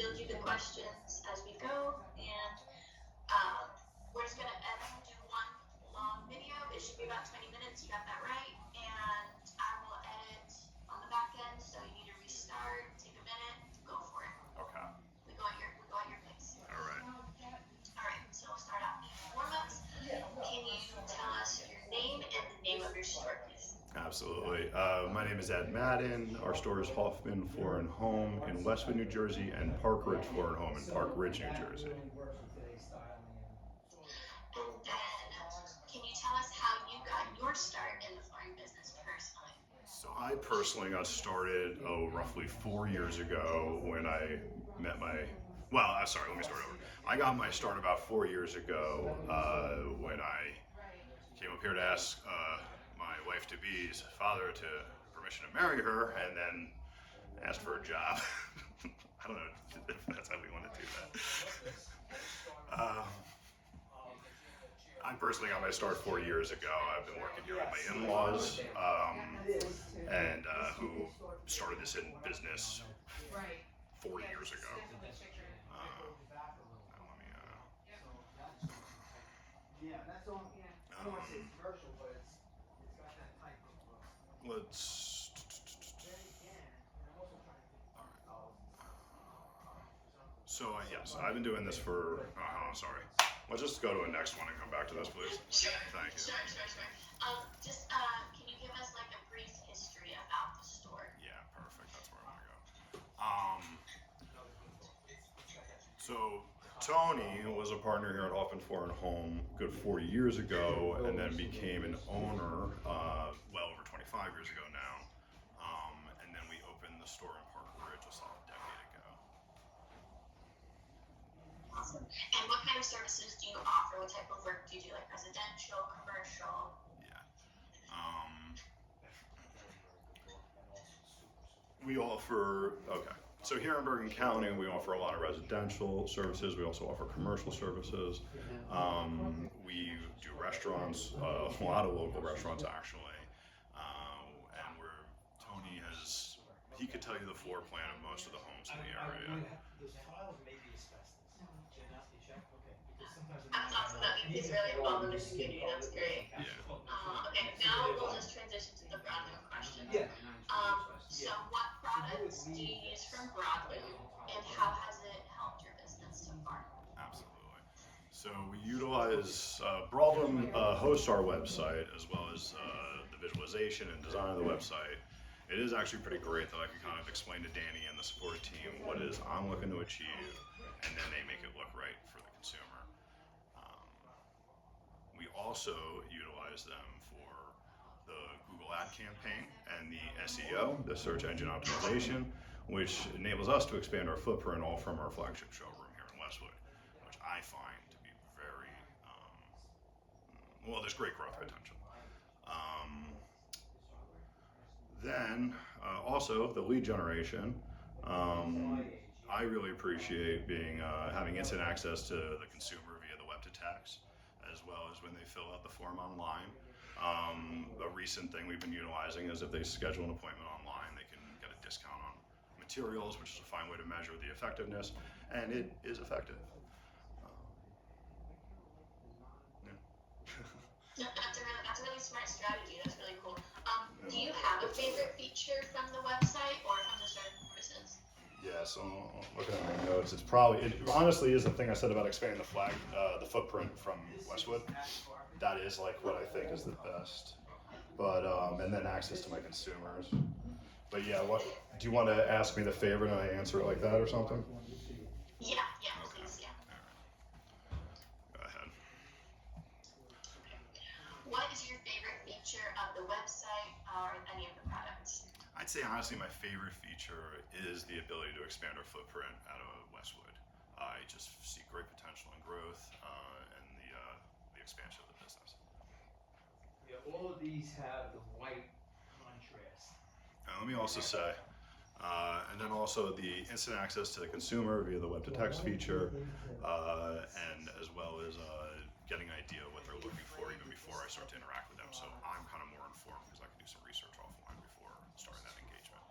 We'll do the questions as we go, and um, we're just gonna do one long video. It should be about 20 minutes. You got that right? And I will edit on the back end, so you need to restart, take a minute, go for it. Okay. We go at your pace. All right. All right. So we'll start out and foremost. Can you tell us your name and the name of your store, please? Absolutely. My name is Ed Madden. Our store is Hoffman Floor and Home in Westwood, New Jersey, and Park Ridge Floor and Home in Park Ridge, New Jersey. And then, can you tell us how you got your start in the flooring business personally? So I personally got started, roughly 4 years ago when I met my, sorry, let me start over. I got my start about 4 years ago when I came up here to ask my wife-to-be's father to permission to marry her, and then asked for a job. I don't know if that's how we want to do that. I personally got my start 4 years ago. I've been working here with my in-laws, and who started this in business 40 years ago. Let's. So yes, I've been doing this for. Sorry. Let's just go to a next one and come back to this, please. Sure. Thank you. Sure. Can you give us like a brief history about the store? Yeah, perfect. That's where I want to go. So Tony was a partner here at Hoffman Floor and Home good 40 years ago, and then became an owner well over 25 years ago now. And then we opened the store in Park Ridge a solid decade ago. Awesome. And what kind of services do you offer? What type of work do you do? Like residential, commercial? Yeah. We offer, okay. So here in Bergen County, we offer a lot of residential services. We also offer commercial services. We do restaurants, a lot of local restaurants actually. And Tony he could tell you the floor plan of most of the homes in the area. That's awesome. That means he's really involved in the community. That's great. Yeah. Okay, now we'll just transition to the Broadloom question. So what products do you use from Broadloom, and how has it helped your business so far? Absolutely. So we utilize Broadloom hosts our website as well as the visualization and design of the website. It is actually pretty great that I can kind of explain to Danny and the support team what it is I'm looking to achieve, and then they make it look right for the consumer. We also utilize them for the Google ad campaign and the SEO, the search engine optimization, which enables us to expand our footprint all from our flagship showroom here in Westwood, which I find to be very, there's great growth potential. Then also the lead generation. I really appreciate having instant access to the consumer via the web to text, as well as when they fill out the form online. A recent thing we've been utilizing is if they schedule an appointment online, they can get a discount on materials, which is a fine way to measure the effectiveness, and it is effective. No, that's a really smart strategy. That's really cool. Do you have a favorite feature from the website or from the services? Yeah, so looking at my notes, it honestly is the thing I said about expanding the footprint from Westwood. That is like what I think is the best. But and then access to my consumers. But yeah, do you want to ask me the favorite and I answer it like that or something? Yeah, please, yeah. Go ahead. What is your favorite feature of the website or any of the products? I'd say honestly my favorite feature is the ability to expand our footprint out of Westwood. I just see great potential and growth and the expansion of the business. Yeah, all of these have the white contrast. Let me also say, and then also the instant access to the consumer via the web to text feature, and as well as getting an idea of what they're looking for even before I start to interact with them. So I'm kind of more informed because I can do some research offline before starting that engagement.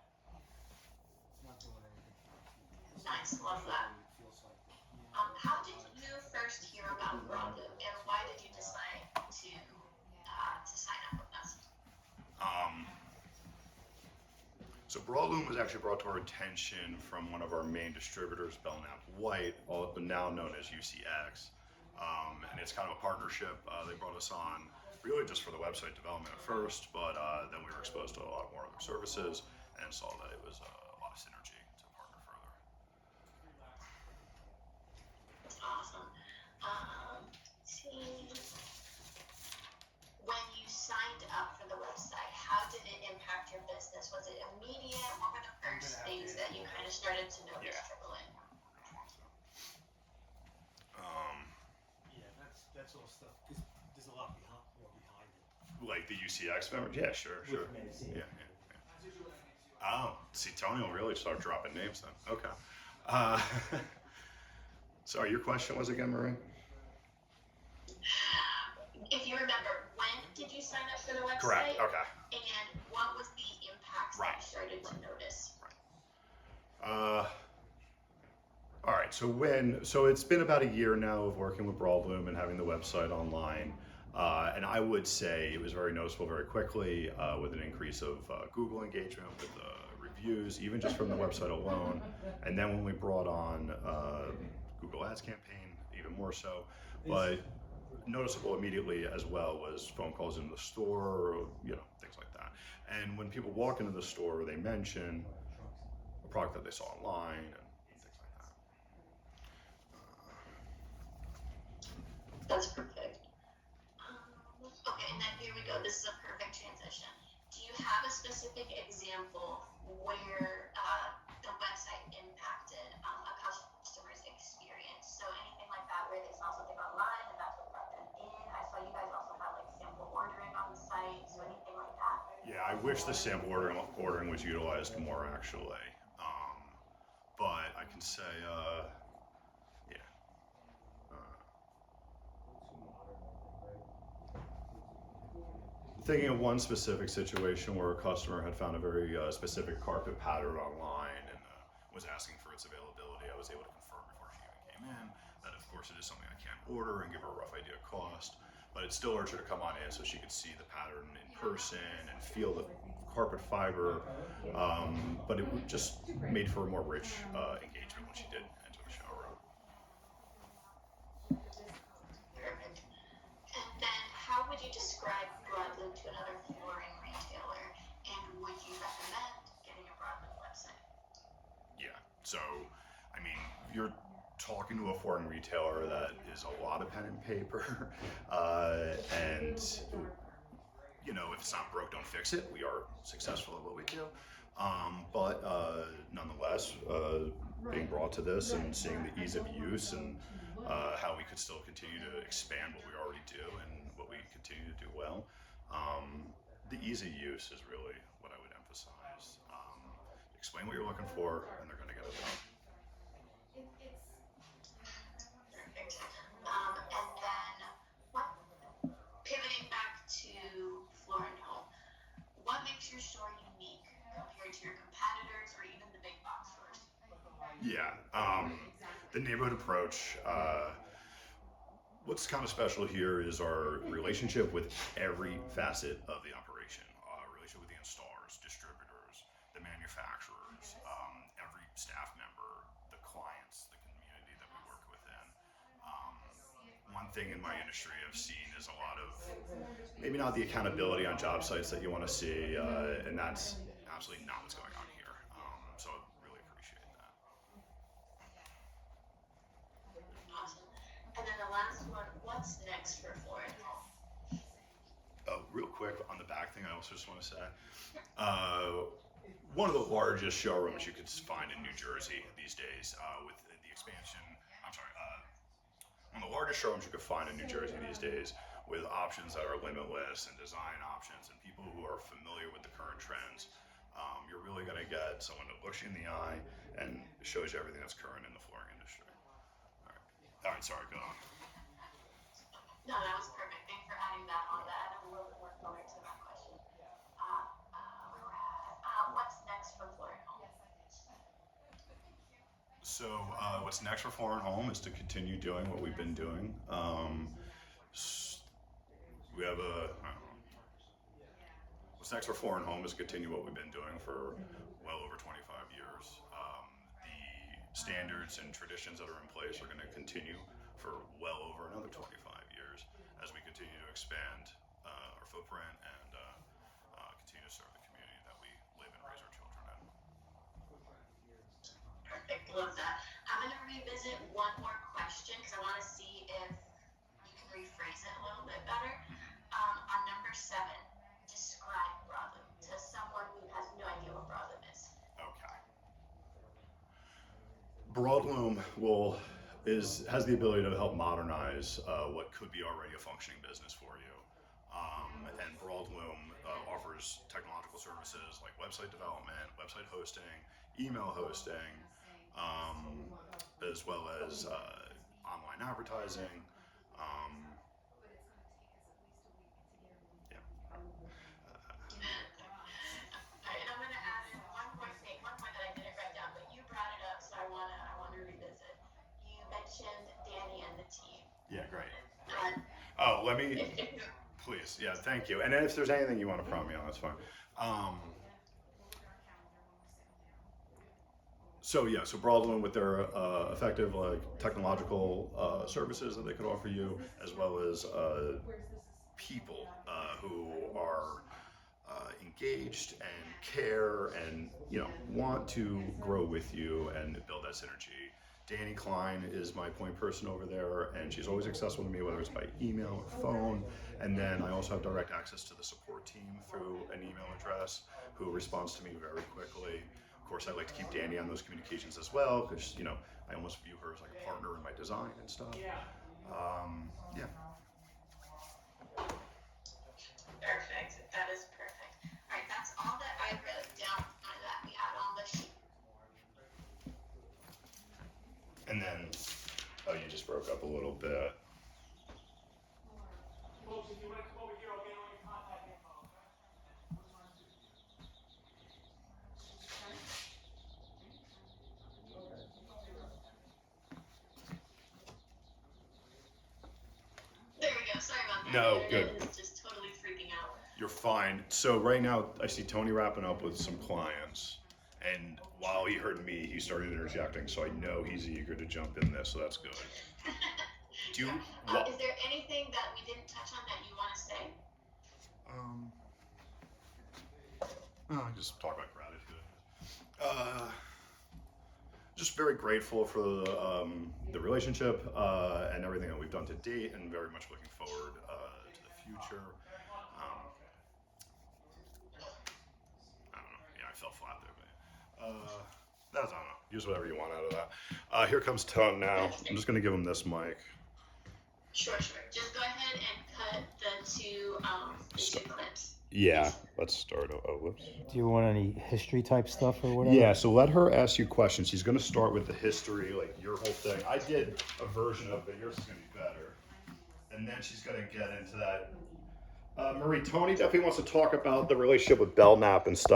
Nice, love that. How did you first hear about Broadloom, and why did you decide to sign up with us? Um, so Broadloom was actually brought to our attention from one of our main distributors, Belknap White, now known as UCX. And it's kind of a partnership. They brought us on really just for the website development at first, but then we were exposed to a lot more other services and saw that it was a lot of synergy to partner further. Awesome. See, when you signed up for the website, how did it impact your business? Was it immediate? What were the first things that you kind of started to notice trickle in? Yeah, that's all stuff. There's a lot more behind it. Like the UCX members? Yeah, sure. With Medicine. Yeah. Oh, see, Tony will really start dropping names then. Okay. Sorry, your question was again, Marie? If you remember, when did you sign up for the website? Correct. Okay. And what was the impacts that you started to notice? All right. So it's been about a year now of working with Broadloom and having the website online. And I would say it was very noticeable very quickly with an increase of Google engagement, with reviews, even just from the website alone. And then when we brought on Google Ads campaign, even more so. But noticeable immediately as well was phone calls into the store, things like that. And when people walk into the store, they mention a product that they saw online and things like that. That's perfect. Okay, and then here we go. This is a perfect transition. Do you have a specific example where the website impacted a customer's experience? So anything like that where they saw something online and that's what brought them in. I saw you guys also have like sample ordering on the site, so anything like that. Yeah, I wish the sample ordering was utilized more actually. But I can say, thinking of one specific situation where a customer had found a very specific carpet pattern online and was asking for its availability, I was able to confirm before she even came in that of course it is something I can't order and give her a rough idea of cost, but it still urged her to come on in so she could see the pattern in person and feel the carpet fiber, but it just made for a more rich engagement when she did enter the showroom. Perfect. And then how would you describe Broadloom to another flooring retailer? And would you recommend getting a Broadloom website? Yeah, so I mean, you're talking to a flooring retailer that is a lot of pen and paper, and if it's not broke, don't fix it. We are successful at what we do, but nonetheless, being brought to this and seeing the ease of use and how we could still continue to expand what we already do and what we continue to do well. The ease of use is really what I would emphasize. Explain what you're looking for, and they're going to get it done. Perfect. And then pivoting back to Floor and Home, what makes your store unique compared to your competitors or even the big box stores? Yeah, the neighborhood approach. What's kind of special here is our relationship with every facet of the operation. Relationship with the installers, distributors, the manufacturers, every staff member, the clients, the community that we work within. One thing in my industry I've seen is a lot of maybe not the accountability on job sites that you want to see, and that's absolutely not what's going on here. So I really appreciate that. Awesome. And then the last one, what's next for Floor and Home? Oh, real quick on the back thing, I also just want to say, one of the largest showrooms you could find in New Jersey these days with the expansion. One of the largest showrooms you could find in New Jersey these days with options that are limitless and design options and people who are familiar with the current trends. You're really going to get someone that looks you in the eye and shows you everything that's current in the flooring industry. All right, sorry, go on. No, that was perfect. Thanks for adding that on. That added a little bit more color to that question. What's next for Floor and Home? So what's next for Foreign Home is to continue doing what we've been doing. We have what's next for Foreign Home is to continue what we've been doing for well over 25 years. The standards and traditions that are in place are going to continue for well over another 25 years as we continue to expand our footprint and continue to serve the community that we live and raise our children in. Perfect, love that. I'm gonna revisit one more question because I want to see if you can rephrase it a little bit better. On number 7, describe Broadloom to someone who has no idea what Broadloom is. Okay. Broadloom has the ability to help modernize what could be already a functioning business for you. And Broadloom offers technological services like website development, website hosting, email hosting, as well as online advertising. Alright, and I'm gonna add in one point that I didn't write down, but you brought it up, so I wanna revisit. You mentioned Danny and the team. Yeah, great. Uh, Let me, please, yeah, thank you. And if there's anything you want to prompt me on, that's fine. So Broadloom with their effective technological services that they could offer you, as well as people who are engaged and care and want to grow with you and build that synergy. Danny Klein is my point person over there, and she's always accessible to me, whether it's by email or phone. And then I also have direct access to the support team through an email address who responds to me very quickly. Of course, I like to keep Danny on those communications as well because, I almost view her as like a partner in my design and stuff. Yeah. Perfect. That is perfect. All right, that's all that I wrote down that we had on the sheet. And then, you just broke up a little bit. Folks, if you want to come over here, I'll get all your contact info, okay? There we go. Sorry about that. No, The good. internet is just totally freaking out. You're fine. So right now, I see Tony wrapping up with some clients, and while he heard me, he started interjecting. So I know he's eager to jump in this. So that's good. Do you? Is there anything that we didn't touch on that you want to say? Just talk about gratitude. Just very grateful for the relationship and everything that we've done to date, and very much looking forward to the future. I don't know. Yeah, I fell flat there, but that's, I don't know. Use whatever you want out of that. Here comes Tone now. I'm just gonna give him this mic. Sure. Just go ahead and cut the two clips. Yeah, let's start. Oh, whoops. Do you want any history type stuff or whatever? Yeah, so let her ask you questions. She's going to start with the history, like your whole thing. I did a version of it. Yours is going to be better. And then she's going to get into that. Marie, Tony definitely wants to talk about the relationship with Belknap and stuff.